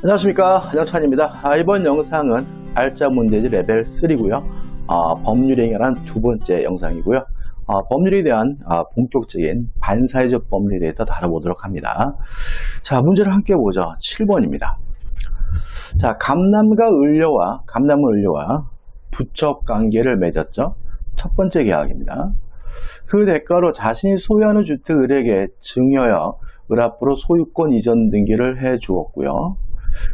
안녕하십니까, 한영찬입니다. 이번 영상은 알짜 문제집 레벨 3고요. 법률에 관한 두 번째 영상이고요. 법률에 대한 본격적인 반사회적 법률에 대해서 다뤄보도록 합니다. 자, 문제를 함께 보죠. 7번입니다. 자, 감남과 을료와 부척 관계를 맺었죠. 첫 번째 계약입니다. 그 대가로 자신이 소유하는 주택 을에게 증여여 을 앞으로 소유권 이전 등기를 해 주었고요.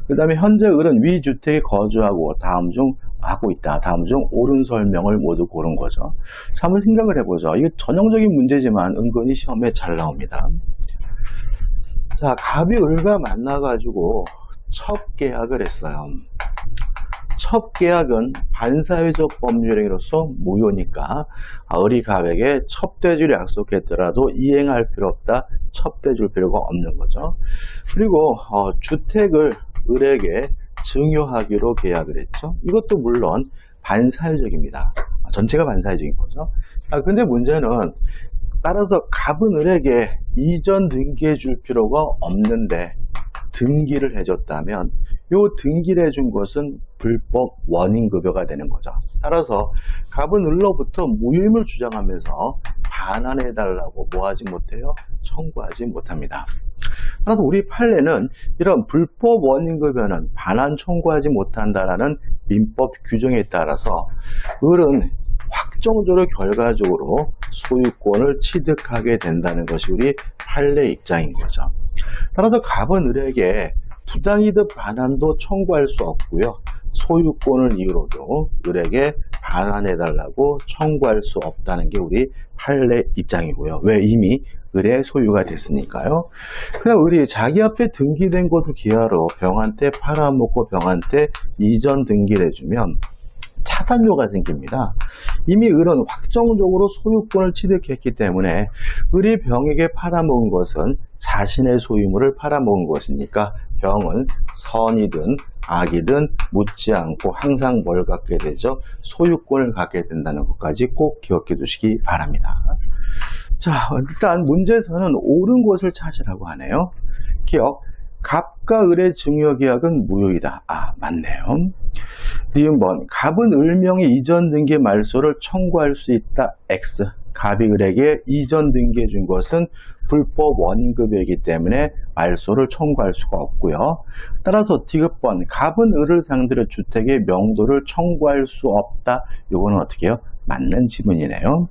그 다음에 현재 을은 위 주택에 거주하고 다음 중 옳은 설명을 모두 고른 거죠. 자, 한번 생각을 해보죠. 이게 전형적인 문제지만 은근히 시험에 잘 나옵니다. 자, 갑이 을과 만나가지고 첫 계약을 했어요. 첫 계약은 반사회적 법률행위로서 무효니까 을이 갑에게 첩대주를 약속했더라도 이행할 필요 없다. 첩대줄 필요가 없는 거죠. 그리고 주택을 을에게 증여하기로 계약을 했죠. 이것도 물론 반사회적입니다. 전체가 반사회적인 거죠. 근데 문제는 따라서 갑은 을에게 이전 등기해 줄 필요가 없는데 등기를 해줬다면 이 등기를 해준 것은 불법 원인급여가 되는 거죠. 따라서 갑은 을로부터 무효임을 주장하면서 반환해달라고 뭐하지 못해요? 청구하지 못합니다. 따라서 우리 판례는 이런 불법 원인급여는 반환 청구하지 못한다라는 민법 규정에 따라서 을은 확정적으로 결과적으로 소유권을 취득하게 된다는 것이 우리 판례 입장인 거죠. 따라서 갑은 을에게 부당이득 반환도 청구할 수 없고요. 소유권을 이유로도 을에게 반환해달라고 청구할 수 없다는 게 우리 판례 입장이고요. 왜? 이미 을의 소유가 됐으니까요. 그냥 을이 자기 앞에 등기된 것을 기하로 병한테 팔아먹고 병한테 이전 등기를 해주면 차산료가 생깁니다. 이미 을은 확정적으로 소유권을 취득했기 때문에 을이 병에게 팔아먹은 것은 자신의 소유물을 팔아먹은 것이니까 병은 선이든 악이든 묻지 않고 항상 뭘 갖게 되죠? 소유권을 갖게 된다는 것까지 꼭 기억해 두시기 바랍니다. 자, 일단 문제에서는 옳은 것을 찾으라고 하네요. 기억, 갑과 을의 증여계약은 무효이다. 맞네요. 니은번, 갑은 을명의 이전 등기 말소를 청구할 수 있다. X. 갑이 을에게 이전 등기해 준 것은 불법 원인급여이기 때문에 말소를 청구할 수가 없고요. 따라서 디귿번, 갑은 을을 상대로 주택의 명도를 청구할 수 없다. 이거는 어떻게 해요? 맞는 지문이네요.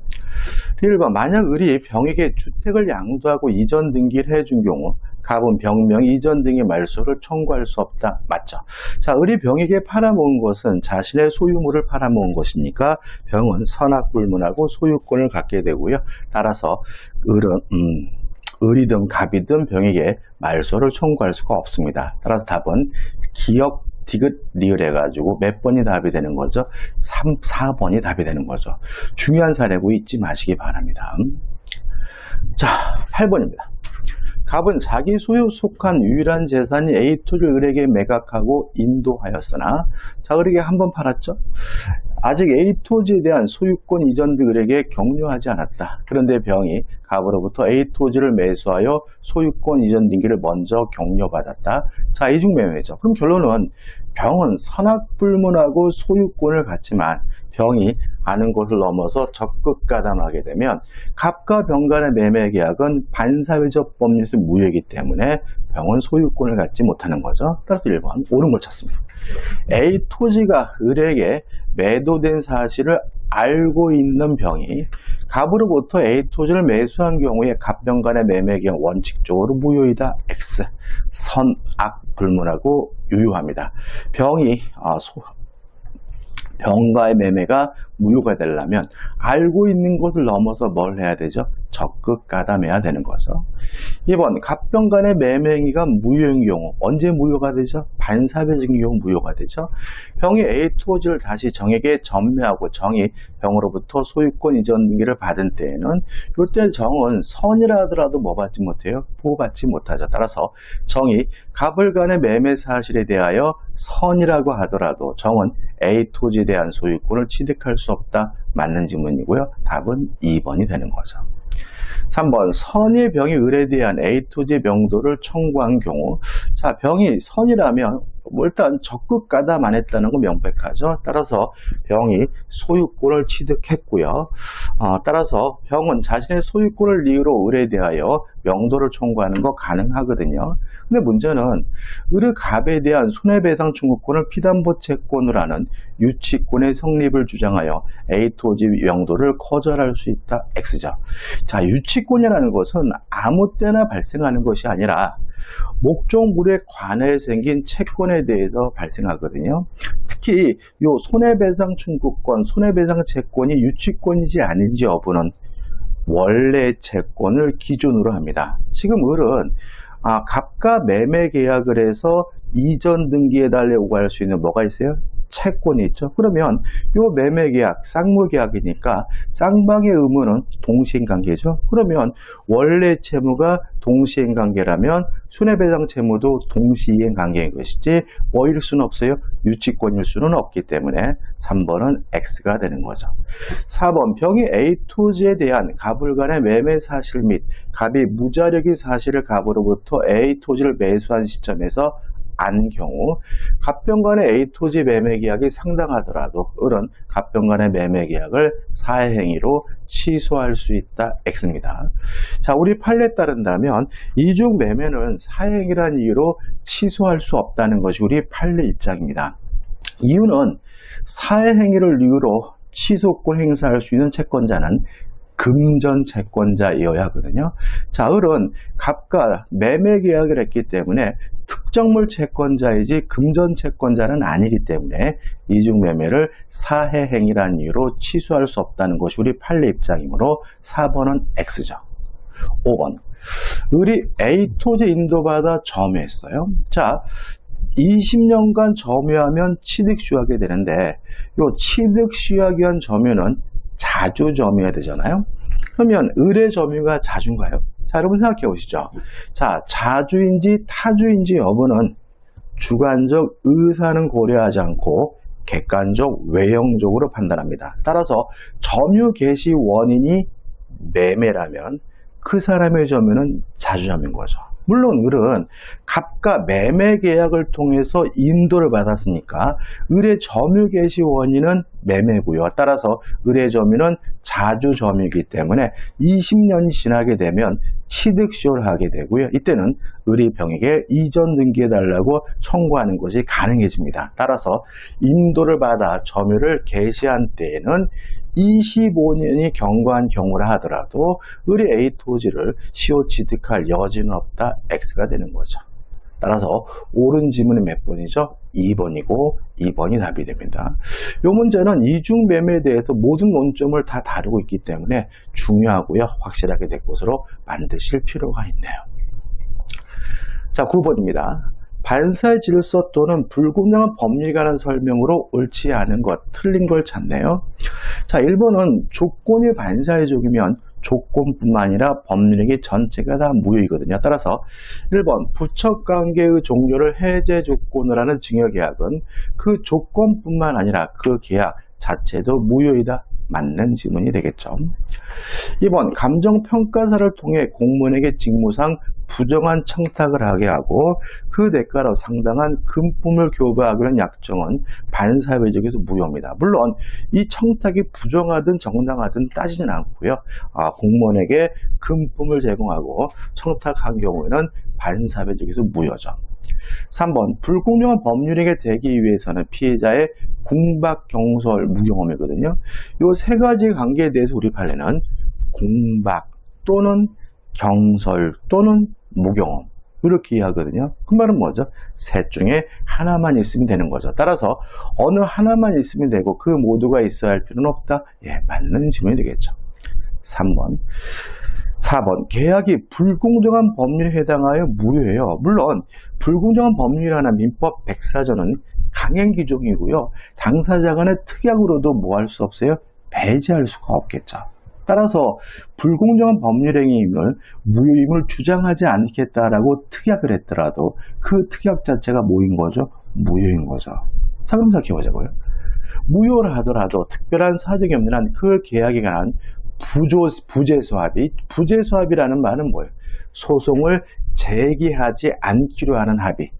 1번, 만약 을이 병에게 주택을 양도하고 이전 등기를 해준 경우 갑은 병명 이전 등의 말소를 청구할 수 없다. 맞죠? 자, 을이 병에게 팔아먹은 것은 자신의 소유물을 팔아먹은 것이니까 병은 선악불문하고 소유권을 갖게 되고요. 따라서 을이든 갑이든 병에게 말소를 청구할 수가 없습니다. 따라서 답은 기억 디귿 리을 해가지고 몇 번이 답이 되는 거죠? 3, 4번이 답이 되는 거죠. 중요한 사례고 잊지 마시기 바랍니다. 자, 8번입니다. 갑은 자기 소유 속한 유일한 재산이 A토지를 을에게 매각하고 인도하였으나, 자, 을에게 한 번 팔았죠? 아직 A토지에 대한 소유권 이전 등 을에게 격려하지 않았다. 그런데 병이 갑으로부터 A토지를 매수하여 소유권 이전 등기를 먼저 격려받았다. 자, 이중매매죠. 그럼 결론은 병은 선악불문하고 소유권을 갖지만 병이 아는 것을 넘어서 적극 가담하게 되면 갑과 병 간의 매매 계약은 반사회적 법률에서 무효이기 때문에 병은 소유권을 갖지 못하는 거죠. 따라서 1번 옳은 걸 찾습니다. A 토지가 을에게 매도된 사실을 알고 있는 병이 갑으로부터 A 토지를 매수한 경우에 갑병 간의 매매 계약 원칙적으로 무효이다. X. 선악 불문하고 유효합니다. 병과의 매매가 무효가 되려면 알고 있는 것을 넘어서 뭘 해야 되죠? 적극 가담해야 되는 거죠. 2번, 갑병 간의 매매 행위가 무효인 경우 언제 무효가 되죠? 반사회적인 경우 무효가 되죠. 병이 A 토지를 다시 정에게 전매하고 정이 병으로부터 소유권 이전 등기를 받은 때에는 이때 정은 선이라 하더라도 뭐 받지 못해요? 보호받지 못하죠. 따라서 정이 갑을 간의 매매 사실에 대하여 선이라고 하더라도 정은 A 토지에 대한 소유권을 취득할 수 없다. 맞는 지문이고요. 답은 2번이 되는 거죠. 3번 선의 병이 을에 대한 A 토지 명도를 청구한 경우. 자, 병이 선이라면 일단 적극 가담안했다는 건 명백하죠. 따라서 병이 소유권을 취득했고요. 따라서 병은 자신의 소유권을 이유로 을에 대하여 명도를 청구하는 거 가능하거든요. 근데 문제는 을의 갑에 대한 손해배상 청구권을 피담보 채권으로 하는 유치권의 성립을 주장하여 A 토지 명도를 거절할 수 있다. X죠. 자, 유치권이라는 것은 아무 때나 발생하는 것이 아니라 목적물에 관해 생긴 채권에 대해서 발생하거든요. 특히 요 손해배상 청구권, 손해배상 채권이 유치권이지 아닌지 여부는 원래 채권을 기준으로 합니다. 지금 을은 갑과 매매 계약을 해서 이전 등기에 달려 요구할 수 있는 뭐가 있어요? 채권이 있죠. 그러면 요 매매 계약, 쌍무 계약이니까 쌍방의 의무는 동시행 관계죠. 그러면 원래 채무가 동시행 관계라면 손해배상 채무도 동시행 관계인 것이지 뭐일 수는 없어요. 유치권일 수는 없기 때문에 3번은 X가 되는 거죠. 4번 병이 A 토지에 대한 갑을 간의 매매 사실 및 갑이 무자력의 사실을 갑으로부터 A 토지를 매수한 시점에서 안 경우 갑병 간의 A 토지 매매 계약이 상당하더라도 을은 갑병 간의 매매 계약을 사해행위로 취소할 수 있다. X입니다. 자, 우리 판례에 따른다면 이중 매매는 사해행위라는 이유로 취소할 수 없다는 것이 우리 판례 입장입니다. 이유는 사해행위를 이유로 취소권 행사할 수 있는 채권자는 금전 채권자이어야 하거든요. 자, 을은 갑과 매매 계약을 했기 때문에 특정물 채권자이지 금전 채권자는 아니기 때문에 이중매매를 사해행위라는 이유로 취소할 수 없다는 것이 우리 판례 입장이므로 4번은 X죠. 5번 을이 A 토지 인도받아 점유했어요. 자, 20년간 점유하면 취득시효하게 되는데 이 취득시효하기 위한 점유는 자주 점유해야 되잖아요. 그러면 을의 점유가 자주인가요? 자, 여러분 생각해 보시죠. 자, 자주인지 타주인지 여부는 주관적 의사는 고려하지 않고 객관적 외형적으로 판단합니다. 따라서 점유 개시 원인이 매매라면 그 사람의 점유는 자주점유인 거죠. 물론 을은 갑과 매매 계약을 통해서 인도를 받았으니까 을의 점유 개시 원인은 매매고요. 따라서 을의 점유는 자주 점유이기 때문에 20년이 지나게 되면 취득시효를 하게 되고요. 이때는 을이 병에게 이전 등기해달라고 청구하는 것이 가능해집니다. 따라서 인도를 받아 점유를 개시한 때에는 25년이 경과한 경우라 하더라도 을이 A 토지를 시효 취득할 여지는 없다. X가 되는 거죠. 따라서 옳은 지문이 몇 번이죠? 2번이고 2번이 답이 됩니다. 이 문제는 이중매매에 대해서 모든 논점을 다 다루고 있기 때문에 중요하고요. 확실하게 될 것으로 만드실 필요가 있네요. 자, 9번입니다. 반사의 질서 또는 불공정한 법률에 관한 설명으로 옳지 않은 것, 틀린 걸 찾네요. 자, 1번은 조건이 반사회적이면 조건뿐만 아니라 법률행위 전체가 다 무효이거든요. 따라서 1번 부척관계의 종료를 해제 조건으로 하는 증여계약은 그 조건뿐만 아니라 그 계약 자체도 무효이다. 맞는 질문이 되겠죠. 2번 감정평가사를 통해 공무원에게 직무상 부정한 청탁을 하게 하고 그 대가로 상당한 금품을 교부하기 위한 약정은 반사회적에서 무효입니다. 물론 이 청탁이 부정하든 정당하든 따지진 않고요. 공무원에게 금품을 제공하고 청탁한 경우에는 반사회적에서 무효죠. 3번 불공정한 법률행위가 되기 위해서는 피해자의 궁박, 경솔, 무경험이거든요. 이 세 가지 관계에 대해서 우리 판례는 궁박 또는 경솔 또는 무경험 이렇게 이해하거든요. 그 말은 뭐죠? 셋 중에 하나만 있으면 되는 거죠. 따라서 어느 하나만 있으면 되고 그 모두가 있어야 할 필요는 없다. 예, 맞는 질문이 되겠죠. 3번 4번 계약이 불공정한 법률에 해당하여 무효예요. 물론 불공정한 법률이라는 민법 104조는 강행 규정이고요. 당사자 간의 특약으로도 뭐 할 수 없어요? 배제할 수가 없겠죠. 따라서 불공정한 법률행위임을 무효임을 주장하지 않겠다라고 특약을 했더라도 그 특약 자체가 뭐인 거죠? 무효인 거죠. 자, 그럼 생각해 보자고요. 무효를 하더라도 특별한 사정이 없는 한 그 계약에 관한 부재소합이라는 말은 뭐예요? 소송을 제기하지 않기로 하는 합의,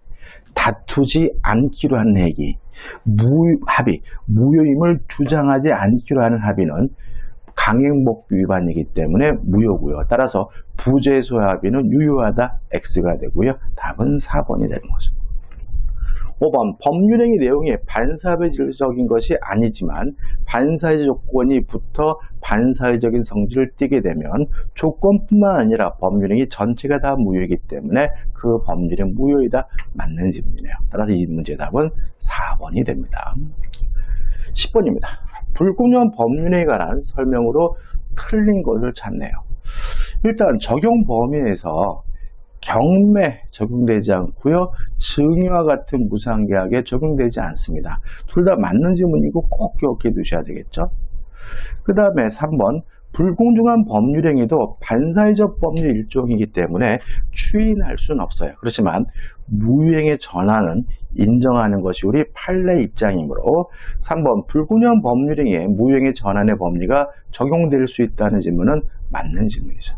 다투지 않기로 하는 얘기, 무효임을 주장하지 않기로 하는 합의는 강행법규 위반이기 때문에 무효고요. 따라서 부재소합의는 유효하다, X가 되고요. 답은 4번이 되는 거죠. 5번, 법률행위 내용이 반사회적인 것이 아니지만 반사회적 조건이 붙어 반사회적인 성질을 띠게 되면 조건뿐만 아니라 법률행위 전체가 다 무효이기 때문에 그 법률은 무효이다, 맞는 질문이네요. 따라서 이 문제 답은 4번이 됩니다. 10번입니다. 불공정한 법률행위에 관한 설명으로 틀린 것을 찾네요. 일단 적용 범위에서 경매 적용되지 않고요. 증여와 같은 무상계약에 적용되지 않습니다. 둘 다 맞는 지문이고 꼭 기억해 두셔야 되겠죠. 그 다음에 3번, 불공정한 법률행위도 반사회적 법률 일종이기 때문에 추인할 수는 없어요. 그렇지만 무효행위 전환은 인정하는 것이 우리 판례 입장이므로 3번, 불공정한 법률행위에 무효행위 전환의 법리가 적용될 수 있다는 질문은 맞는 질문이죠.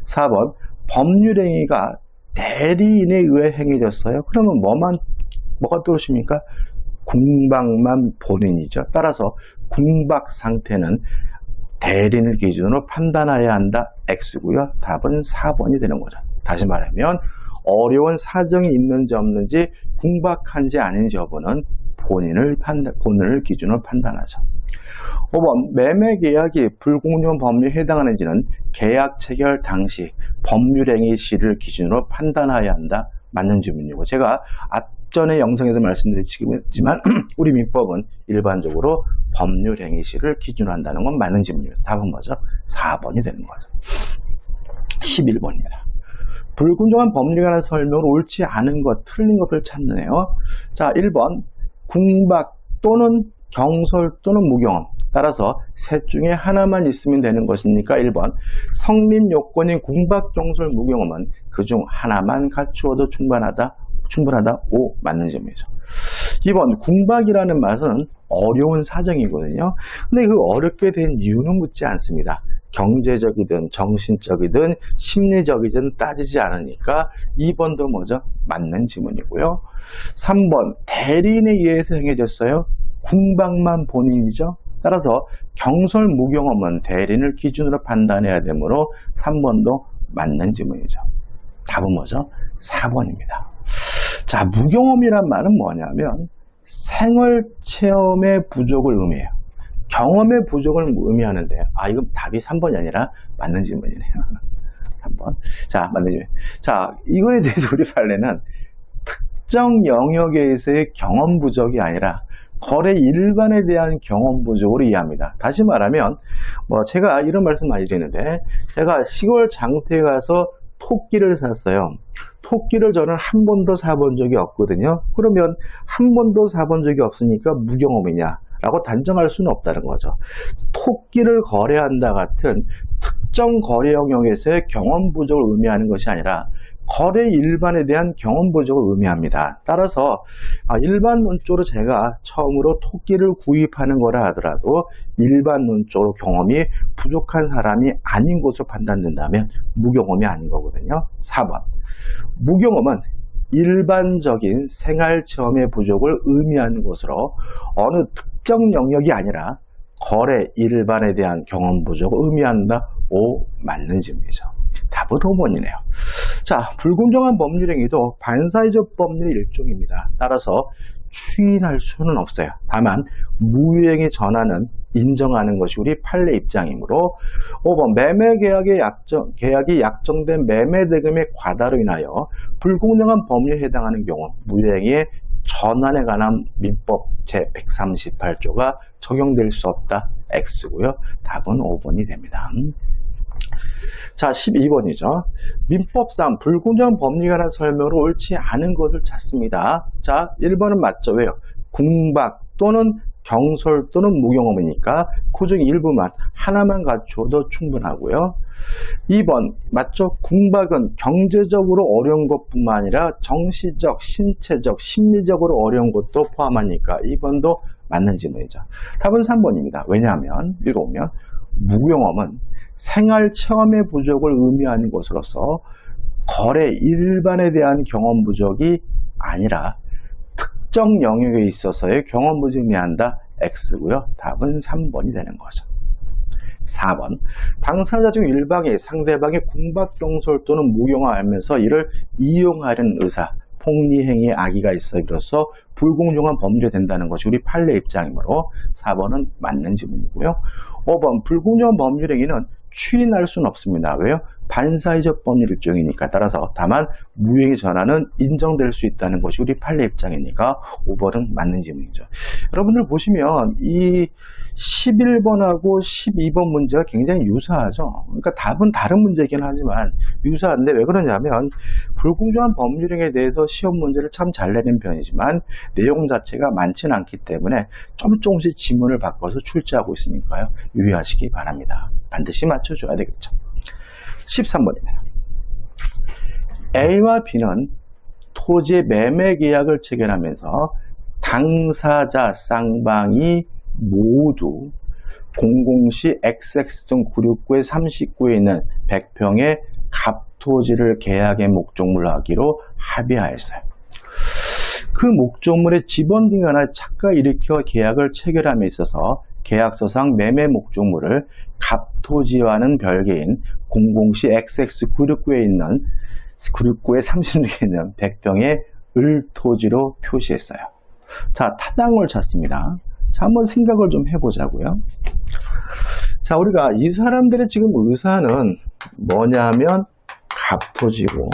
4번, 법률행위가 대리인에 의해 행해졌어요. 그러면 뭐가 떠오르십니까? 궁박만 본인이죠. 따라서 궁박 상태는 대리인을 기준으로 판단해야 한다, X고요. 답은 4번이 되는 거죠. 다시 말하면 어려운 사정이 있는지 없는지, 궁박한지 아닌지 여부는 본인을 기준으로 판단하죠. 5번, 매매 계약이 불공정한 법률에 해당하는지는 계약 체결 당시 법률행위 시를 기준으로 판단해야 한다, 맞는 질문이고, 제가 앞전의 영상에서 말씀드렸지만 우리 민법은 일반적으로 법률행위 시를 기준으로 한다는 건 맞는 질문입니다. 답은 뭐죠? 4번이 되는 거죠. 11번입니다. 불공정한 법률에 관한 설명을 옳지 않은 것, 틀린 것을 찾네요. 자, 1번, 궁박 또는 경솔 또는 무경험. 따라서 셋 중에 하나만 있으면 되는 것이니까 1번, 성립 요건인 궁박, 경솔, 무경험은 그중 하나만 갖추어도 충분하다, 5, 맞는 점이죠. 2번, 궁박이라는 말은 어려운 사정이거든요. 근데 그 어렵게 된 이유는 묻지 않습니다. 경제적이든 정신적이든 심리적이든 따지지 않으니까 2번도 뭐죠? 맞는 지문이고요. 3번, 대리인에 의해서 행해졌어요. 궁박만 본인이죠. 따라서 경솔 무경험은 대리인을 기준으로 판단해야 되므로 3번도 맞는 지문이죠. 답은 뭐죠? 4번입니다. 자, 무경험이란 말은 뭐냐면 생활체험의 부족을 의미해요. 경험의 부족을 의미하는데, 이거 답이 3번이 아니라 맞는 질문이네요. 3번. 자, 맞는 질문. 자, 이거에 대해서 우리 판례는 특정 영역에서의 경험 부족이 아니라 거래 일반에 대한 경험 부족으로 이해합니다. 다시 말하면, 제가 이런 말씀 많이 드리는데, 제가 시골 장터에 가서 토끼를 샀어요. 토끼를 저는 한 번도 사본 적이 없거든요. 그러면 한 번도 사본 적이 없으니까 무경험이냐? 라고 단정할 수는 없다는 거죠. 토끼를 거래한다 같은 특정 거래 영역에서의 경험 부족을 의미하는 것이 아니라 거래 일반에 대한 경험 부족을 의미합니다. 따라서 일반 논조로 제가 처음으로 토끼를 구입하는 거라 하더라도 일반 논조로 경험이 부족한 사람이 아닌 것으로 판단된다면 무경험이 아닌 거거든요. 4번, 무경험은 일반적인 생활체험의 부족을 의미하는 것으로 어느 특정 영역이 아니라 거래 일반에 대한 경험 부족을 의미한다. 5, 맞는 질문이죠. 답은 5번이네요. 자, 불공정한 법률행위도 반사회적 법률의 일종입니다. 따라서 추인할 수는 없어요. 다만 무효행위 전환은 인정하는 것이 우리 판례 입장이므로 5번, 계약이 약정된 매매대금의 과다로 인하여 불공정한 법률에 해당하는 경우 무효행위의 전환에 관한 민법 제138조가 적용될 수 없다. X고요. 답은 5번이 됩니다. 자, 12번이죠. 민법상 불공정한 법률에 관한 설명으로 옳지 않은 것을 찾습니다. 자, 1번은 맞죠. 왜요? 궁박 또는 경솔 또는 무경험이니까 그중 일부만 하나만 갖추어도 충분하고요. 2번 맞죠. 궁박은 경제적으로 어려운 것뿐만 아니라 정신적, 신체적, 심리적으로 어려운 것도 포함하니까 2번도 맞는 질문이죠. 답은 3번입니다. 왜냐하면 읽어보면 무경험은 생활 체험의 부족을 의미하는 것으로서 거래 일반에 대한 경험 부족이 아니라 특정 영역에 있어서의 경험 부족을 의미한다. X고요. 답은 3번이 되는 거죠. 4번. 당사자 중 일방이 상대방의 궁박경솔 또는 무용을 알면서 이를 이용하려는 의사, 폭리행위의 악의가 있어 이로써 불공정한 법률이 된다는 것이 우리 판례 입장이므로 4번은 맞는 지문이고요. 5번. 불공정한 법률 행위는 추인할 수는 없습니다. 왜요? 반사회적 법률 일종이니까. 따라서 다만 무효행위 전환은 인정될 수 있다는 것이 우리 판례 입장이니까 5번은 맞는 지문이죠. 여러분들 보시면 이 11번하고 12번 문제가 굉장히 유사하죠. 그러니까 답은 다른 문제이긴 하지만 유사한데 왜 그러냐면 불공정한 법률행위에 대해서 시험 문제를 참 잘 내는 편이지만 내용 자체가 많지는 않기 때문에 조금씩 지문을 바꿔서 출제하고 있으니까요. 유의하시기 바랍니다. 반드시 맞춰줘야 되겠죠. 13번입니다. A와 B는 토지의 매매 계약을 체결하면서 당사자 쌍방이 모두 공공시 XX 등 969의 39에 있는 100평의 갑토지를 계약의 목적물로 하기로 합의하였어요. 그 목적물의 집원 등 하나의 착각을 일으켜 계약을 체결함에 있어서 계약서상 매매 목적물을 갑토지와는 별개인 공공시 XX 969에 있는 969의 36에 있는 100평의 을토지로 표시했어요. 자, 타당을 찾습니다. 자, 한번 생각을 좀 해보자고요. 자, 우리가 이 사람들의 지금 의사는 뭐냐면 갑토지고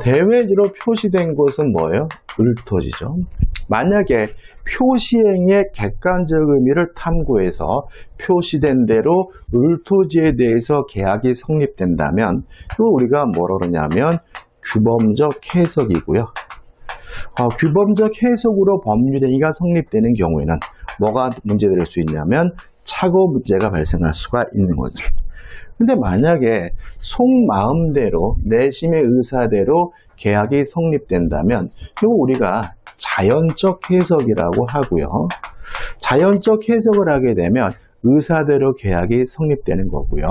대외지로 표시된 것은 뭐예요? 을토지죠. 만약에 표시행의 객관적 의미를 탐구해서 표시된 대로 을토지에 대해서 계약이 성립된다면 이거 우리가 뭐라 그러냐면 규범적 해석이고요. 규범적 해석으로 법률행위가 성립되는 경우에는 뭐가 문제될 수 있냐면 착오 문제가 발생할 수가 있는 거죠. 근데 만약에 속마음대로 내심의 의사대로 계약이 성립된다면 이거 우리가 자연적 해석이라고 하고요. 자연적 해석을 하게 되면 의사대로 계약이 성립되는 거고요.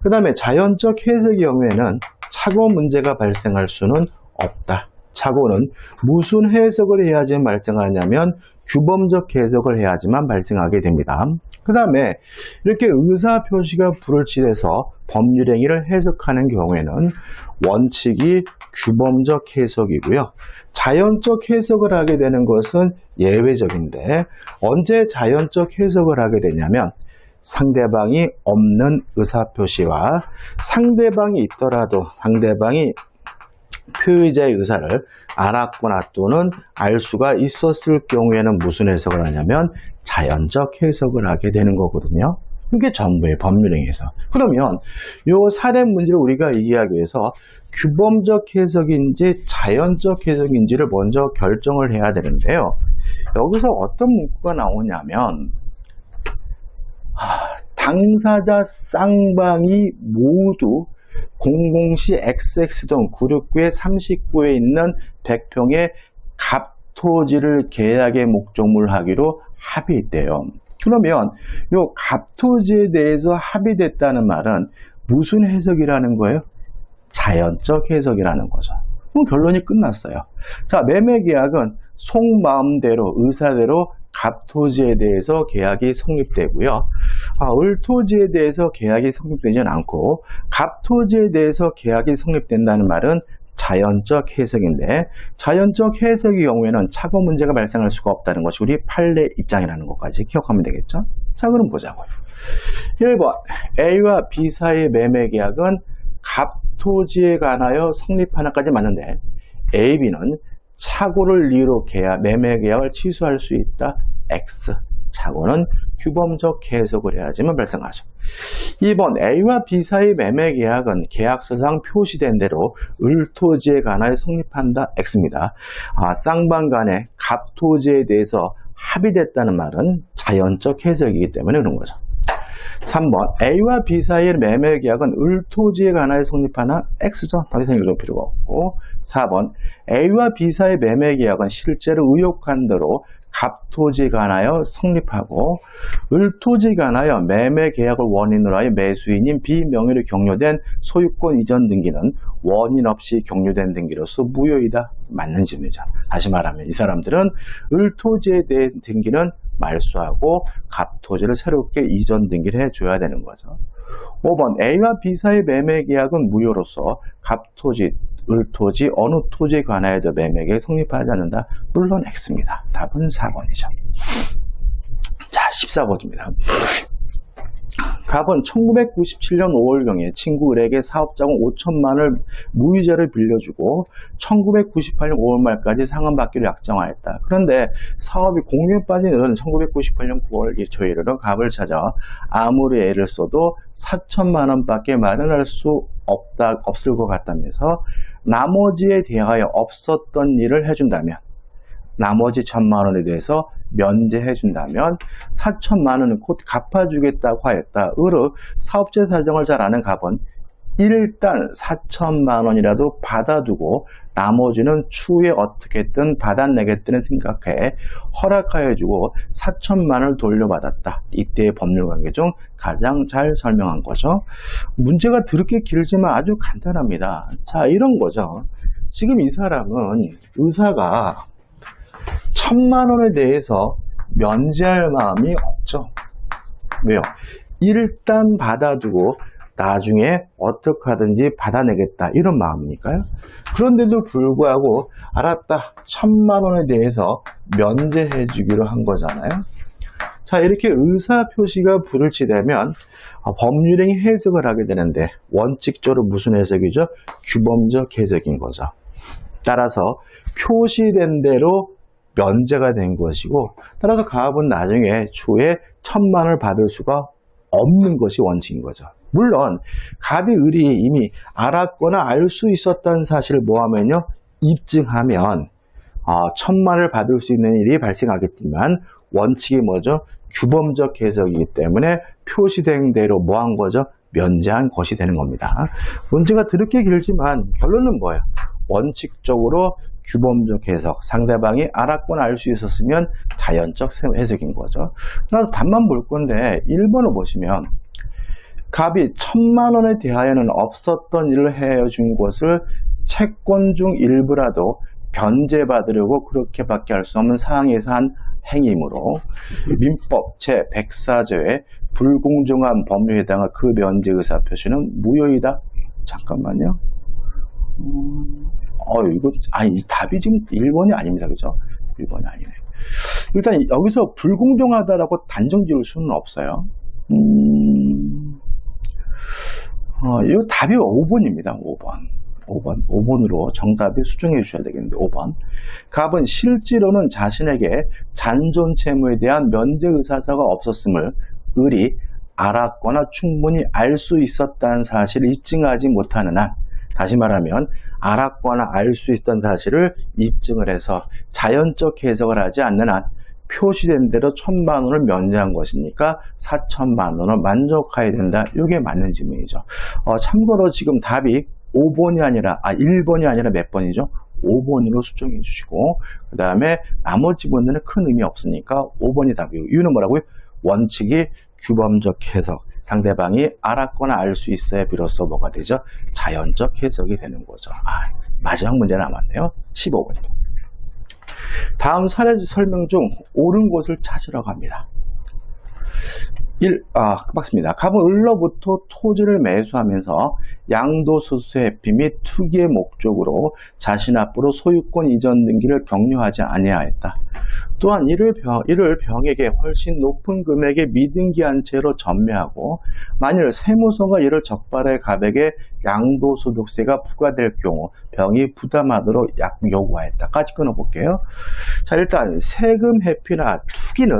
그 다음에 자연적 해석의 경우에는 착오 문제가 발생할 수는 없다. 착오는 무슨 해석을 해야지만 발생하냐면 규범적 해석을 해야지만 발생하게 됩니다. 그 다음에 이렇게 의사표시가 불일치돼서 법률행위를 해석하는 경우에는 원칙이 규범적 해석이고요. 자연적 해석을 하게 되는 것은 예외적인데 언제 자연적 해석을 하게 되냐면 상대방이 없는 의사표시와 상대방이 있더라도 상대방이 표의자의 의사를 알았거나 또는 알 수가 있었을 경우에는 무슨 해석을 하냐면 자연적 해석을 하게 되는 거거든요. 이게 전부의 법률행위에서. 그러면 이 사례 문제를 우리가 이해하기 위해서 규범적 해석인지 자연적 해석인지를 먼저 결정을 해야 되는데요. 여기서 어떤 문구가 나오냐면 당사자 쌍방이 모두 공공시 XX 등 969의 39에 있는 100평의 갑토지를 계약의 목적물로 하기로 합의했대요. 그러면 이 갑토지에 대해서 합의됐다는 말은 무슨 해석이라는 거예요? 자연적 해석이라는 거죠. 그럼 결론이 끝났어요. 자, 매매계약은 속마음대로 의사대로 갑토지에 대해서 계약이 성립되고요. 을토지에 대해서 계약이 성립되지는 않고 갑토지에 대해서 계약이 성립된다는 말은 자연적 해석인데 자연적 해석의 경우에는 착오 문제가 발생할 수가 없다는 것이 우리 판례 입장이라는 것까지 기억하면 되겠죠? 자, 그럼 보자고요. 1번 A와 B 사이의 매매계약은 갑토지에 관하여 성립하나까지 맞는데 A, B는 착오를 이유로 매매계약을 취소할 수 있다. X. 착오는 규범적 해석을 해야지만 발생하죠. 2번 A와 B 사이 매매계약은 계약서상 표시된 대로 을토지에 관하여 성립한다. X입니다. 쌍방 간의 갑토지에 대해서 합의됐다는 말은 자연적 해석이기 때문에 그런 거죠. 3번 A와 B 사이의 매매 계약은 을토지에 관하여 성립하나 X죠. 더 이상 읽을 필요가 없고 4번 A와 B 사이의 매매 계약은 실제로 의혹한 대로 갑토지에 관하여 성립하고 을토지에 관하여 매매 계약을 원인으로 하여 매수인인 B 명의로 격려된 소유권 이전 등기는 원인 없이 격려된 등기로서 무효이다. 맞는 질문이죠. 다시 말하면 이 사람들은 을토지에 대한 등기는 말소하고 갑토지를 새롭게 이전 등기를 해줘야 되는 거죠. 5번 A와 B 사이의 매매 계약은 무효로서 갑토지, 을토지, 어느 토지에 관하여도 매매 계약이 성립하지 않는다. 물론 X입니다. 답은 4번이죠. 자, 14번입니다. 갑은 1997년 5월경에 친구 을에게 사업자금 5천만을 무이자를 빌려주고 1998년 5월 말까지 상환받기로 약정하였다. 그런데 사업이 공유에 빠진 을은 1998년 9월 초에 이르러 갑을 찾아 아무리 애를 써도 4천만 원밖에 마련할 수 없을 것 같다면서 나머지에 대하여 없었던 일을 해준다면 나머지 1,000만 원에 대해서 면제해준다면 4천만 원은 곧 갚아주겠다고 하였다. 으로 사업체 사정을 잘 아는 갑은 일단 4천만 원이라도 받아두고 나머지는 추후에 어떻게든 받아내겠다는 생각해 허락하여주고 4천만 원을 돌려받았다. 이때의 법률관계 중 가장 잘 설명한 거죠. 문제가 그렇게 길지만 아주 간단합니다. 자, 이런 거죠. 지금 이 사람은 의사가 1,000만 원에 대해서 면제할 마음이 없죠. 왜요? 일단 받아두고 나중에 어떻게 하든지 받아내겠다 이런 마음이니까요. 그런데도 불구하고 알았다 1,000만 원에 대해서 면제해 주기로 한 거잖아요. 자, 이렇게 의사표시가 불일치되면 법률행위 해석을 하게 되는데 원칙적으로 무슨 해석이죠? 규범적 해석인 거죠. 따라서 표시된 대로 면제가 된 것이고 따라서 갑은 나중에 추후에 1,000만 원을 받을 수가 없는 것이 원칙인 거죠. 물론 갑이 을이 이미 알았거나 알 수 있었다는 사실을 뭐하면요? 입증하면 1,000만 원을 받을 수 있는 일이 발생하겠지만 원칙이 뭐죠? 규범적 해석이기 때문에 표시된 대로 뭐한 거죠? 면제한 것이 되는 겁니다. 문제가 그렇게 길지만 결론은 뭐예요? 원칙적으로 규범적 해석, 상대방이 알았거나 알 수 있었으면 자연적 해석인 거죠. 그래서 답만 볼 건데 1번을 보시면 갑이 1,000만 원에 대하여는 없었던 일을 해준 것을 채권 중 일부라도 변제받으려고 그렇게밖에 할 수 없는 상황에서 한 행위이므로 민법 제104조의 불공정한 법률에 해당한 그 면제 의사 표시는 무효이다. 잠깐만요. 이 답이 지금 1번이 아닙니다. 그죠? 1번이 아니네. 일단 여기서 불공정하다라고 단정 지을 수는 없어요. 이거 답이 5번입니다. 5번으로 정답이 수정해 주셔야 되겠는데 5번. 갑은 실제로는 자신에게 잔존 채무에 대한 면제 의사서가 없었음을 을이 알았거나 충분히 알 수 있었다는 사실을 입증하지 못하는 한, 다시 말하면 알았거나 알 수 있던 사실을 입증을 해서 자연적 해석을 하지 않는 한 표시된 대로 1,000만 원을 면제한 것이니까 4천만 원을 만족해야 된다. 이게 맞는 질문이죠. 참고로 지금 답이 5번이 아니라 1번이 아니라 몇 번이죠? 5번으로 수정해 주시고 그 다음에 나머지 분들은 큰 의미 없으니까 5번이 답이고 이유는 뭐라고요? 원칙이 규범적 해석, 상대방이 알았거나 알 수 있어야 비로소 뭐가 되죠? 자연적 해석이 되는 거죠. 마지막 문제 남았네요. 15번입니다. 다음 사례 설명 중 옳은 곳을 찾으러 갑니다. 맞습니다. 갑은 을로부터 토지를 매수하면서 양도소득세 회피 및 투기의 목적으로 자신 앞으로 소유권 이전 등기를 격려하지 아니하였다. 또한 이를 병에게 훨씬 높은 금액의 미등기한 채로 전매하고 만일 세무서가 이를 적발해 갑에게 양도소득세가 부과될 경우 병이 부담하도록 요구하였다까지 끊어볼게요. 자, 일단 세금 회피나 투기는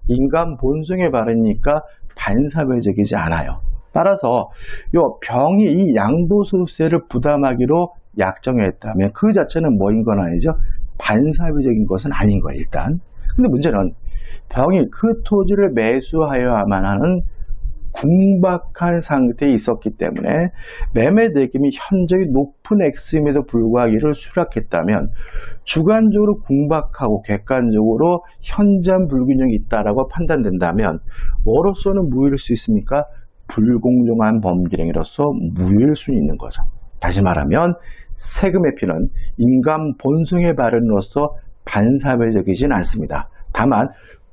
인간 본성에 바르니까 반사회적이지 않아요. 따라서 요 병이 이 양도소득세를 부담하기로 약정했다면 그 자체는 뭐인 건 아니죠? 반사회적인 것은 아닌 거예요, 일단. 근데 문제는 병이 그 토지를 매수하여야만 하는 궁박한 상태에 있었기 때문에 매매 대금이 현저히 높은 X임에도 불구하고 이를 수락했다면 주관적으로 궁박하고 객관적으로 현저한 불균형이 있다라고 판단된다면 뭐로서는 무효일 수 있습니까? 불공정한 범죄행위로서 무효일 수 있는 거죠. 다시 말하면 세금의 피는 인간 본성의 발현으로서 반사회적이진 않습니다. 다만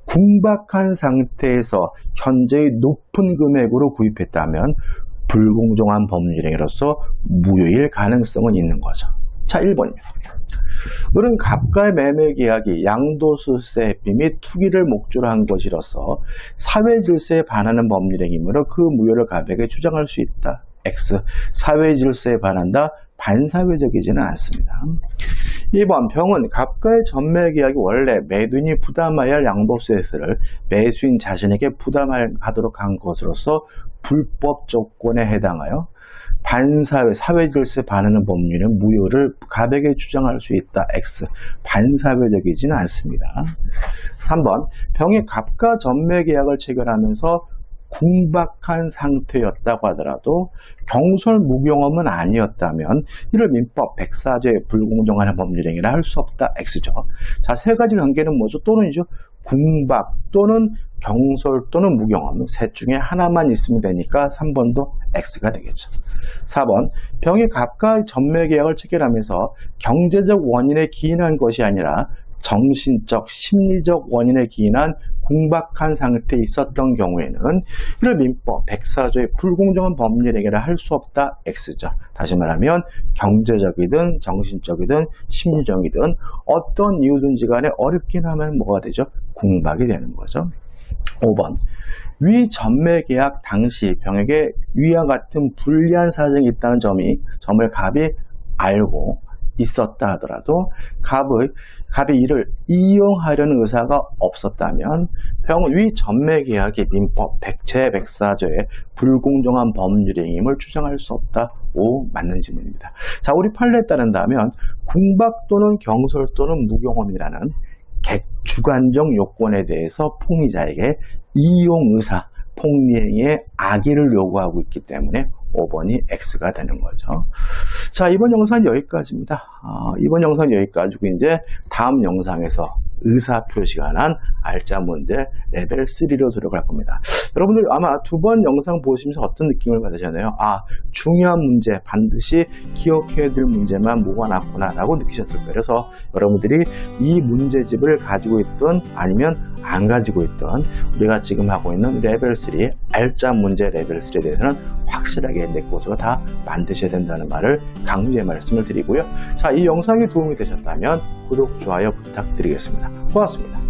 궁박한 상태에서 현재의 높은 금액으로 구입했다면 불공정한 법률행위로서 무효일 가능성은 있는 거죠. 자, 1번입니다. 너는 갑과의 매매 계약이 양도소득세 회피 및 투기를 목적으로 한 것이로서 사회 질서에 반하는 법률행위이므로 그 무효를 갑에게 주장할 수 있다. X. 사회 질서에 반한다. 반사회적이지는 않습니다. 2번, 병은 갑과의 전매 계약이 원래 매도인이 부담해야 할 양도세를 매수인 자신에게 부담하도록 한 것으로서 불법 조건에 해당하여 반사회, 사회 질서에 반하는 법률은 무효를 갑에게 주장할 수 있다. X. 반사회적이지는 않습니다. 3번, 병이 갑과 전매 계약을 체결하면서 궁박한 상태였다고 하더라도 경솔무경험은 아니었다면 이를 민법 104조의 불공정한 법률행위라 할 수 없다. X죠. 자, 세 가지 관계는 뭐죠? 또는이죠. 궁박 또는 경솔 또는 무경험 셋 중에 하나만 있으면 되니까 3번도 X가 되겠죠. 4번, 병이 갑과 전매 계약을 체결하면서 경제적 원인에 기인한 것이 아니라 정신적, 심리적 원인에 기인한 궁박한 상태에 있었던 경우에는 이를 민법 104조의 불공정한 법률행위라 할 수 없다. X죠. 다시 말하면 경제적이든 정신적이든 심리적이든 어떤 이유든지 간에 어렵긴 하면 뭐가 되죠? 궁박이 되는 거죠. 5번, 위 전매 계약 당시 병에게 위와 같은 불리한 사정이 있다는 점을 갑이 알고 있었다 하더라도 갑이 이를 이용하려는 의사가 없었다면 병은 위 전매 계약이 민법 제104조의 불공정한 법률행위임을 주장할 수 없다. 5. 맞는 질문입니다. 자, 우리 판례에 따른다면 궁박 또는 경솔 또는 무경험이라는 주관적 요건에 대해서 폭리자에게 이용 의사, 폭리행위의 악의를 요구하고 있기 때문에 5번이 X가 되는 거죠. 자, 이번 영상은 여기까지입니다. 이번 영상은 여기까지고 이제 다음 영상에서 의사표시가 난 알짜 문제 레벨 3로 들어갈 겁니다. 여러분들 아마 두 번 영상 보시면서 어떤 느낌을 받으셨나요? 중요한 문제, 반드시 기억해야 될 문제만 모아놨구나 라고 느끼셨을 거예요. 그래서 여러분들이 이 문제집을 가지고 있든 아니면 안 가지고 있든 우리가 지금 하고 있는 레벨 3, 알짜 문제 레벨 3에 대해서는 확실하게 내 것으로 다 만드셔야 된다는 말을 강조의 말씀을 드리고요. 자, 이 영상이 도움이 되셨다면 구독, 좋아요 부탁드리겠습니다. 고맙습니다.